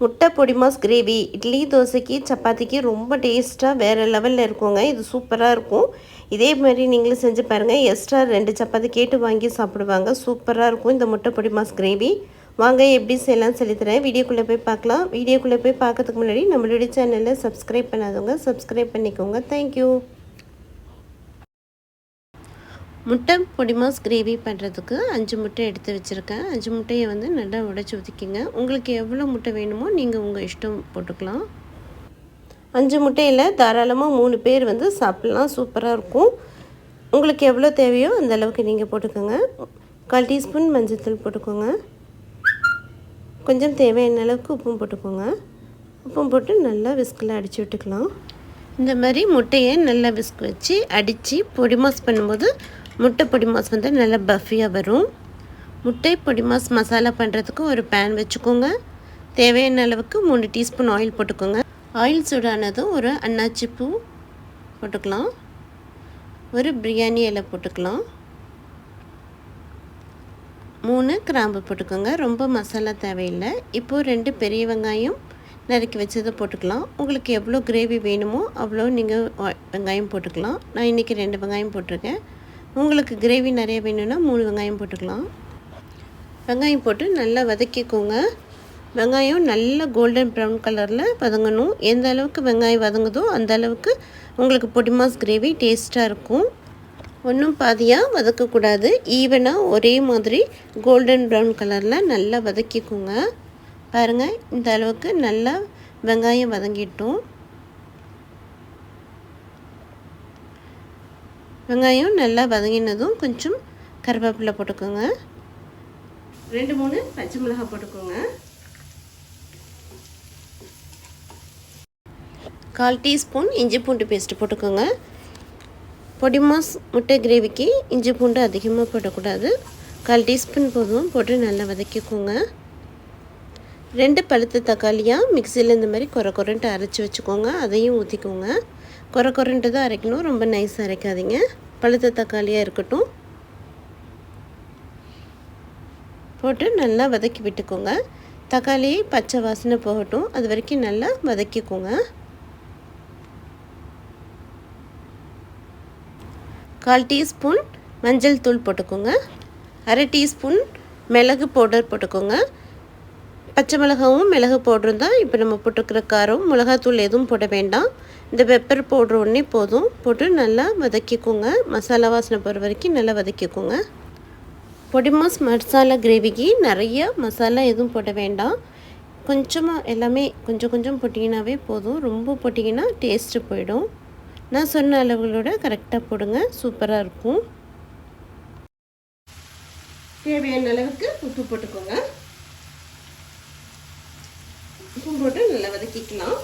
முட்டை பொடி mass gravy idli தோசைக்கு சப்பாத்திக்கு ரொம்ப டேஸ்ட்டாக வேறு லெவலில் இருக்குங்க. இது சூப்பராக இருக்கும். இதே மாதிரி நீங்களும் செஞ்சு பாருங்கள். எக்ஸ்ட்ரா 2 சப்பாத்தி கேட்டு வாங்கி சாப்பிடுவாங்க. சூப்பராக இருக்கும் இந்த முட்டை பொடி மாஸ் கிரேவி. வாங்க எப்படி செய்யலாம்னு சொல்லித்தரேன். வீடியோக்குள்ளே போய் பார்க்கலாம். வீடியோக்குள்ளே போய் பார்க்கறதுக்கு முன்னாடி நம்மளுடைய சேனலில் சப்ஸ்கிரைப் பண்ணாதவங்க சப்ஸ்கிரைப் பண்ணிக்கோங்க. தேங்க்யூ. முட்டை பொடி மாஸ் கிரேவி பண்ணுறதுக்கு 5 முட்டை எடுத்து வச்சுருக்கேன். 5 முட்டையை நல்லா உடைச்சி ஊற்றிக்கிங்க. உங்களுக்கு எவ்வளோ முட்டை வேணுமோ நீங்கள் உங்கள் இஷ்டம் போட்டுக்கலாம். 5 முட்டையில் தாராளமாக 3 பேர் சாப்பிட்லாம். சூப்பராக இருக்கும். உங்களுக்கு எவ்வளோ தேவையோ அந்த அளவுக்கு நீங்கள் போட்டுக்கோங்க. 1/4 டீஸ்பூன் மஞ்சள்தூள் போட்டுக்கோங்க. கொஞ்சம் தேவையான அளவுக்கு உப்பும் போட்டுக்கோங்க. உப்பும் போட்டு நல்லா விஸ்கில் அடித்து விட்டுக்கலாம். இந்த மாதிரி முட்டையை நல்லா விஸ்க் வச்சு அடித்து பொடி மாஸ் பண்ணும்போது முட்டை பொடி மாஸ் நல்லா பஃபியாக வரும். முட்டை பொடி மாஸ் மசாலா பண்ணுறதுக்கு ஒரு பேன் வச்சுக்கோங்க. தேவையான அளவுக்கு 3 டீஸ்பூன் ஆயில் போட்டுக்கோங்க. ஆயில் சூடானதும் ஒரு அன்னாச்சி பூ போட்டுக்கலாம். ஒரு பிரியாணி இலை போட்டுக்கலாம். 3 கிராம்பு போட்டுக்கோங்க. ரொம்ப மசாலா தேவையில்லை. இப்போது 2 பெரிய வெங்காயம் நறுக்கி வச்சதை போட்டுக்கலாம். உங்களுக்கு எவ்வளோ கிரேவி வேணுமோ அவ்வளோ நீங்கள் வெங்காயம் போட்டுக்கலாம். நான் இன்றைக்கி 2 வெங்காயம் போட்டிருக்கேன். உங்களுக்கு கிரேவி நிறைய வேணும்னா 3 வெங்காயம் போட்டுக்கலாம். வெங்காயம் போட்டு நல்லா வதக்கிக்கோங்க. வெங்காயம் நல்லா கோல்டன் ப்ரௌன் கலரில் வதங்கணும். எந்த அளவுக்கு வெங்காயம் வதங்குதோ அந்த அளவுக்கு உங்களுக்கு பொடி மாஸ் கிரேவி டேஸ்ட்டாக இருக்கும். ஒன்றும் பாதியாக வதக்கக்கூடாது. ஈவனாக ஒரே மாதிரி கோல்டன் ப்ரௌன் கலரில் நல்லா வதக்கிக்கோங்க. பாருங்கள், இந்த அளவுக்கு நல்லா வெங்காயம் வதங்கிட்டோம். வெங்காயம் நல்லா வதங்கினதும் கொஞ்சம் கருவேப்பிலை போட்டுக்கோங்க. 2-3 பச்சை மிளகாய் போட்டுக்கோங்க. 1/4 டீஸ்பூன் இஞ்சி பூண்டு பேஸ்ட்டு போட்டுக்கோங்க. பொடி மாஸ் முட்டை கிரேவிக்கு இஞ்சி பூண்டு அதிகமாக போடக்கூடாது. 1/4 டீஸ்பூன் போதும். போட்டு நல்லா வதக்கிக்கோங்க. 2 பழுத்த தக்காளியாக மிக்சியில் இந்த மாதிரி கொரன்ட்டு அரைச்சி வச்சுக்கோங்க. அதையும் ஊற்றிக்கோங்க. கொரன்ட்டு தான் அரைக்கணும், ரொம்ப நைஸாக அரைக்காதீங்க. பழுத்த தக்காளியாக இருக்கட்டும். போட்டு நல்லா வதக்கி விட்டுக்கோங்க. தக்காளி பச்சை வாசனை போகட்டும். அது வரைக்கும் நல்லா வதக்கிக்கோங்க. 1/4 டீஸ்பூன் மஞ்சள் தூள் போட்டுக்கோங்க. 1/2 டீஸ்பூன் மிளகு பவுடர் போட்டுக்கோங்க. பச்சை மிளகாவும் மிளகு பவுடரும் தான் இப்போ நம்ம போட்டுக்கிற காரம். மிளகாத்தூள் எதுவும் போட வேண்டாம். இந்த பெப்பர் பவுட்ரு ஒன்றே போதும். போட்டு நல்லா வதக்கிக்கோங்க. மசாலா வாசனை போகிற வரைக்கும் நல்லா வதக்கிக்கோங்க. பொடி மாஸ் மசாலா கிரேவிக்கு நிறைய மசாலா எதுவும் போட வேண்டாம். கொஞ்சமாக எல்லாமே கொஞ்சம் கொஞ்சம் போட்டிங்கனாவே போதும். ரொம்ப போட்டிங்கன்னா டேஸ்ட்டு போயிடும். நான் சொன்ன அளவுகளோட கரெக்டாக போடுங்க. சூப்பராக இருக்கும். தேவையான அளவுக்கு உப்பு போட்டுக்கோங்க. உப்பு போட்டு நல்லா வதக்கிக்கலாம்.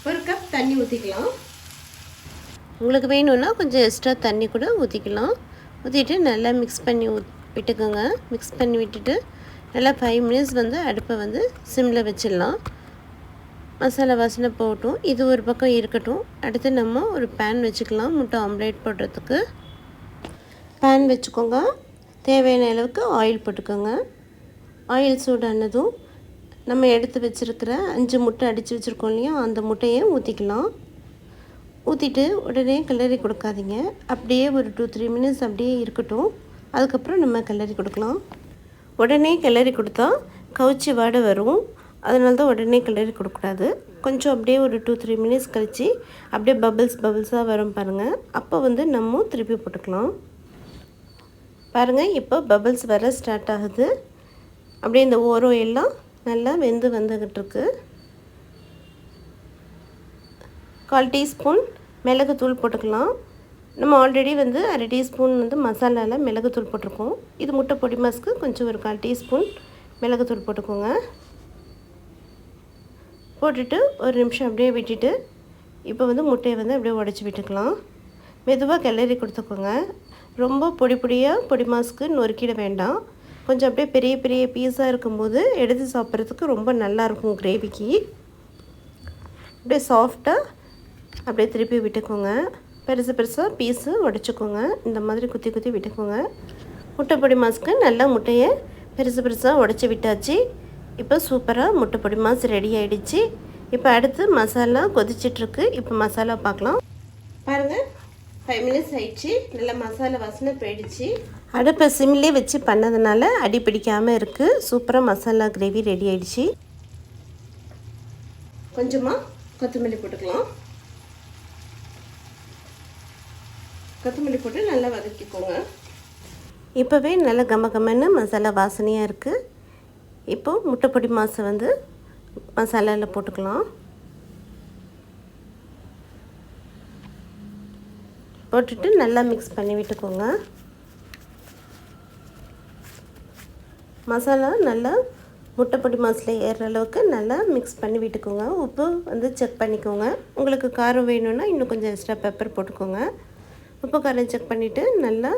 ஒரு கப் தண்ணி ஊற்றிக்கலாம். உங்களுக்கு வேணும்னா கொஞ்சம் எக்ஸ்ட்ரா தண்ணி கூட ஊற்றிக்கலாம். ஊற்றிட்டு நல்லா மிக்ஸ் பண்ணி விட்டுக்கோங்க. மிக்ஸ் பண்ணி விட்டுட்டு நல்லா 5 மினிட்ஸ் அடுப்பை சிம்மில் வச்சிடலாம். மசாலா வாசனை போகட்டும். இது ஒரு பக்கம் இருக்கட்டும். அடுத்து நம்ம ஒரு பேன் வச்சுக்கலாம். முட்டை ஆம்லேட் போடுறதுக்கு பேன் வச்சுக்கோங்க. தேவையான அளவுக்கு ஆயில் போட்டுக்கோங்க. ஆயில் சூடானதும் நம்ம எடுத்து வச்சுருக்கிற 5 முட்டை அடித்து வச்சுருக்கோம் இல்லையா, அந்த முட்டையை ஊற்றிக்கலாம். ஊற்றிட்டு உடனே கிளறி கொடுக்காதீங்க. அப்படியே ஒரு 2-3 மினிட்ஸ் அப்படியே இருக்கட்டும். அதுக்கப்புறம் நம்ம கிளறி கொடுக்கலாம். உடனே கிளறி கொடுத்தா கவுச்சி வாடை வரும். அதனால தான் உடனே கிளறி கொடுக்கூடாது. கொஞ்சம் அப்படியே ஒரு 2-3 மினிட்ஸ் கழித்து அப்படியே பபிள்ஸாக வரும் பாருங்கள். அப்போ நம்ம திருப்பி போட்டுக்கலாம். பாருங்கள், இப்போ பபிள்ஸ் வர ஸ்டார்ட் ஆகுது. அப்படியே இந்த ஓரம் எல்லாம் நல்லா வெந்து வந்துக்கிட்டுருக்கு. 1/4 டீஸ்பூன் மிளகுத்தூள் போட்டுக்கலாம். நம்ம ஆல்ரெடி 1/2 டீஸ்பூன் மசாலாவில் மிளகுத்தூள் போட்டிருக்கோம். இது முட்டை பொடி மாஸ்க்கு கொஞ்சம் ஒரு 1/4 டீஸ்பூன் மிளகுத்தூள் போட்டுக்கோங்க. போட்டுட்டு ஒரு நிமிஷம் அப்படியே விட்டுட்டு இப்போ முட்டையை அப்படியே உடச்சி விட்டுக்கலாம். மெதுவாக கிளறி கொடுத்துக்கோங்க. ரொம்ப பொடியாக பொடி மாஸ்க்கு நொறுக்கிட வேண்டாம். கொஞ்சம் அப்படியே பெரிய பெரிய பீஸாக இருக்கும்போது எடுத்து சாப்பிட்றதுக்கு ரொம்ப நல்லாயிருக்கும் கிரேவிக்கு. அப்படியே சாஃப்டாக அப்படியே திருப்பி விட்டுக்கோங்க. பெருசாக பீஸு உடச்சிக்கோங்க. இந்த மாதிரி குத்தி குத்தி விட்டுக்கோங்க. முட்டை பொடி மாஸுக்கு நல்லா முட்டையை பெருசு பெருசாக உடச்சி விட்டாச்சு. இப்போ சூப்பராக முட்டை பொடி மாஸ் ரெடி ஆகிடுச்சு. இப்போ அடுத்து மசாலா கொதிச்சிட்ருக்கு. இப்போ மசாலா பார்க்கலாம். பாருங்கள், 5 மினிட்ஸ் ஆயிடுச்சு. நல்லா மசாலா வாசனை போயிடுச்சு. அடுப்பை சிம்மிலே வச்சு பண்ணதுனால அடி பிடிக்காமல் இருக்குது. சூப்பராக மசாலா கிரேவி ரெடி ஆகிடுச்சு. கொஞ்சமாக கொத்தமல்லி போட்டுக்கலாம். கொத்தமல்லி போட்டு நல்லா வதக்கிக்கோங்க. இப்போவே நல்லா கமகமன்னு மசாலா வாசனையாக இருக்குது. இப்போது முட்டை பொடி மாஸை வந்து மசாலாவில் போட்டுக்கலாம். போட்டுட்டு நல்லா மிக்ஸ் பண்ணி விட்டுக்கோங்க. மசாலா நல்லா முட்டை பொடி மாஸில் ஏறுற அளவுக்கு நல்லா மிக்ஸ் பண்ணி விட்டுக்கோங்க. உப்பு வந்து செக் பண்ணிக்கோங்க. உங்களுக்கு காரம் வேணும்னா இன்னும் கொஞ்சம் எக்ஸ்ட்ரா பெப்பர் போட்டுக்கோங்க. உப்பு காரம் செக் பண்ணிவிட்டு நல்லா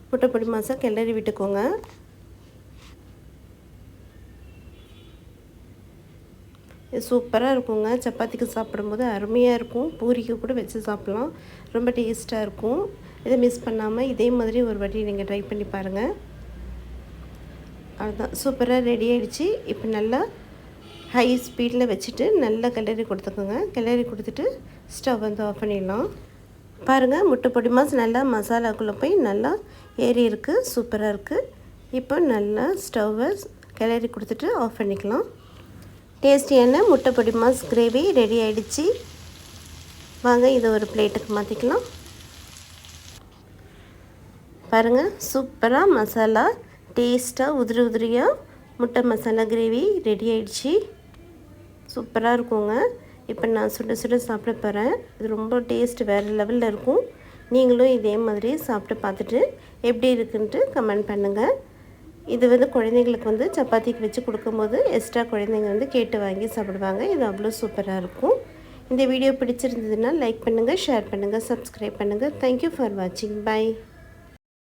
முட்டை பொடி மாஸை கிளறி விட்டுக்கோங்க. சூப்பராக இருக்குங்க. சப்பாத்திக்கு சாப்பிடும்போது அருமையாக இருக்கும். பூரிக்கு கூட வச்சு சாப்பிட்லாம். ரொம்ப டேஸ்ட்டாக இருக்கும். இதை மிஸ் பண்ணாமல் இதே மாதிரி ஒரு வாட்டி நீங்கள் ட்ரை பண்ணி பாருங்கள். அதுதான் சூப்பராக ரெடி ஆகிடுச்சு. இப்போ நல்லா ஹை ஸ்பீடில் வச்சுட்டு நல்லா கிளறி கொடுத்துக்கோங்க. கிளறி கொடுத்துட்டு ஸ்டவ் வந்து ஆஃப் பண்ணிடலாம். பாருங்கள், முட்டை பொடி மாஸ் நல்லா மசாலாக்குள்ளே போய் நல்லா ஏறி இருக்குது. சூப்பராக இருக்குது. இப்போ நல்லா ஸ்டவ்வை கிளறி கொடுத்துட்டு ஆஃப் பண்ணிக்கலாம். டேஸ்டியான முட்டை பொடி மாஸ் கிரேவி ரெடி ஆகிடுச்சு. வாங்க இதை ஒரு பிளேட்டுக்கு மாற்றிக்கலாம். பாருங்கள், சூப்பராக மசாலா டேஸ்ட்டாக உதிரி உதிரியாக முட்டை மசாலா கிரேவி ரெடி ஆகிடுச்சு. சூப்பராக இருக்குங்க. இப்போ நான் சுட சுட சாப்பிட போகிறேன். இது ரொம்ப டேஸ்ட் வேறு லெவலில் இருக்கும். நீங்களும் இதே மாதிரி சாப்பிட்டு பார்த்துட்டு எப்படி இருக்குன்ட்டு கமெண்ட் பண்ணுங்கள். இது வந்து குழந்தைங்களுக்கு வந்து சப்பாத்திக்கு வச்சு கொடுக்கும்போது எக்ஸ்ட்ரா குழந்தைங்க வந்து கேட்டு வாங்கி சாப்பிடுவாங்க. இது அவ்வளோ சூப்பராக இருக்கும். இந்த வீடியோ பிடிச்சிருந்ததுன்னா லைக் பண்ணுங்கள், ஷேர் பண்ணுங்கள், சப்ஸ்கிரைப் பண்ணுங்கள். தேங்க்யூ ஃபார் வாட்சிங். பை.